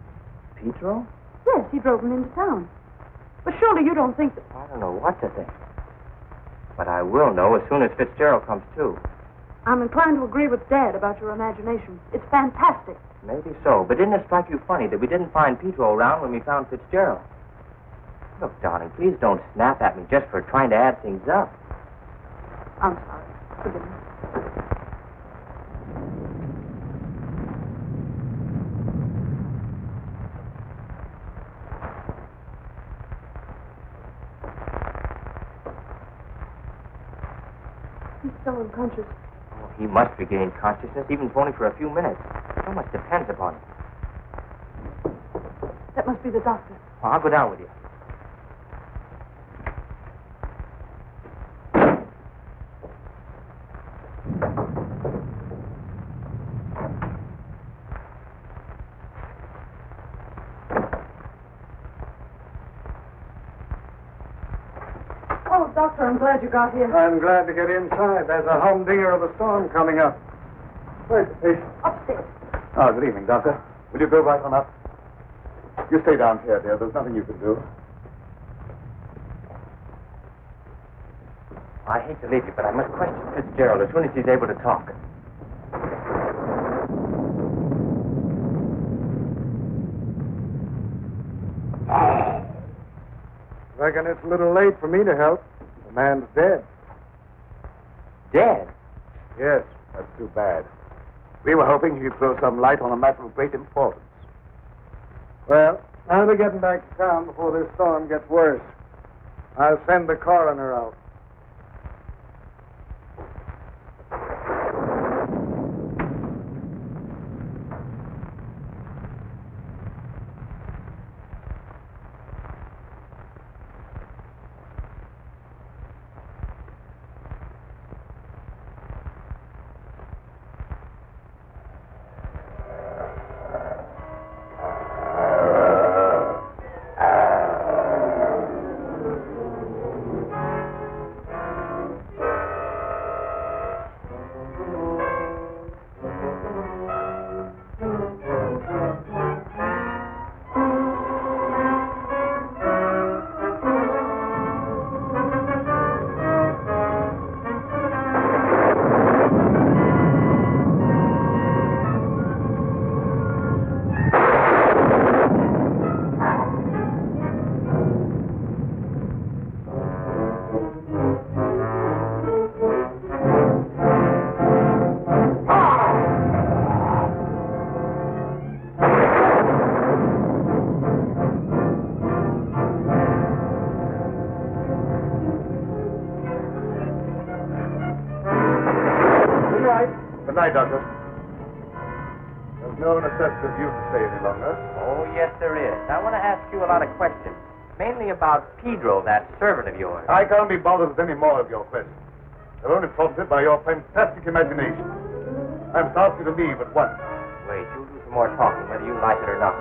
Pietro? Yes, he drove him into town. But surely you don't think that... I don't know what to think. But I will know as soon as Fitzgerald comes to. I'm inclined to agree with Dad about your imagination. It's fantastic. Maybe so. But didn't it strike you funny that we didn't find Pietro around when we found Fitzgerald? Look, darling, please don't snap at me just for trying to add things up. I'm sorry. Forgive me. He's still unconscious. Oh, he must regain consciousness, even if only for a few minutes. So much depends upon it. That must be the doctor. Well, I'll go down with you. Oh, Doctor, I'm glad you got here. I'm glad to get inside. There's a humdinger of a storm coming up. Where's the patient? Upstairs. Oh, good evening, Doctor. Will you go right on up? You stay down here, dear. There's nothing you can do. I hate to leave you, but I must question Fitzgerald as soon as he's able to talk. Reckon it's a little late for me to help. The man's dead. Dead? Yes, that's too bad. We were hoping he'd throw some light on a matter of great importance. Well, I'll be getting back to town before this storm gets worse. I'll send the coroner out. Good night, Doctor. There's no necessity for you to stay any longer. Oh, yes, there is. I want to ask you a lot of questions, mainly about Pedro, that servant of yours. I can't be bothered with any more of your questions. They're only prompted by your fantastic imagination. I must ask you to leave at once. Wait, you'll do some more talking, whether you like it or not.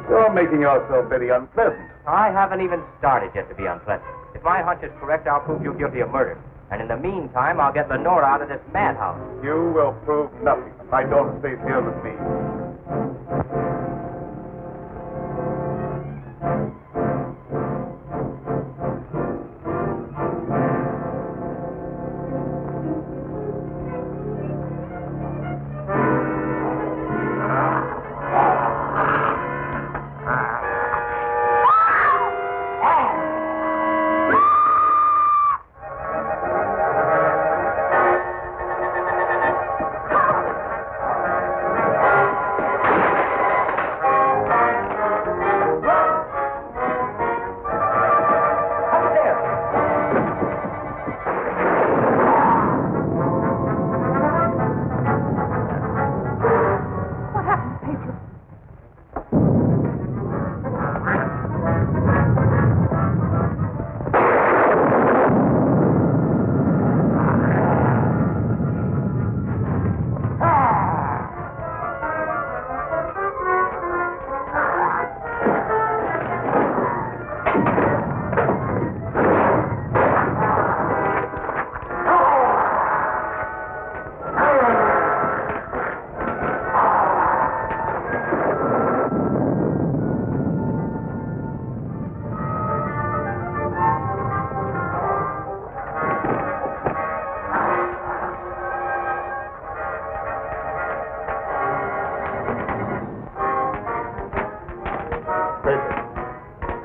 You're making yourself very unpleasant. I haven't even started yet to be unpleasant. If my hunch is correct, I'll prove you guilty of murder. And in the meantime, I'll get Lenora out of this madhouse. You will prove nothing. My daughter stays here with me.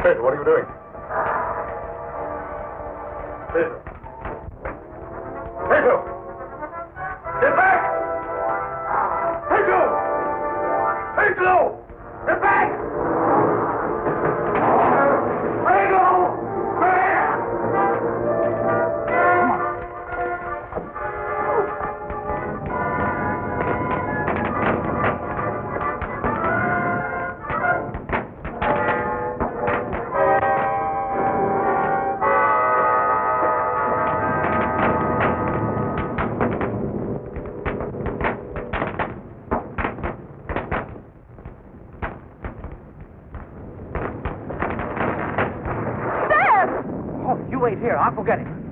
Pedro, what are you doing? Pedro! Pedro! Get back! Pedro! Pedro! Get back! Pedro! You wait here. I'll go get him.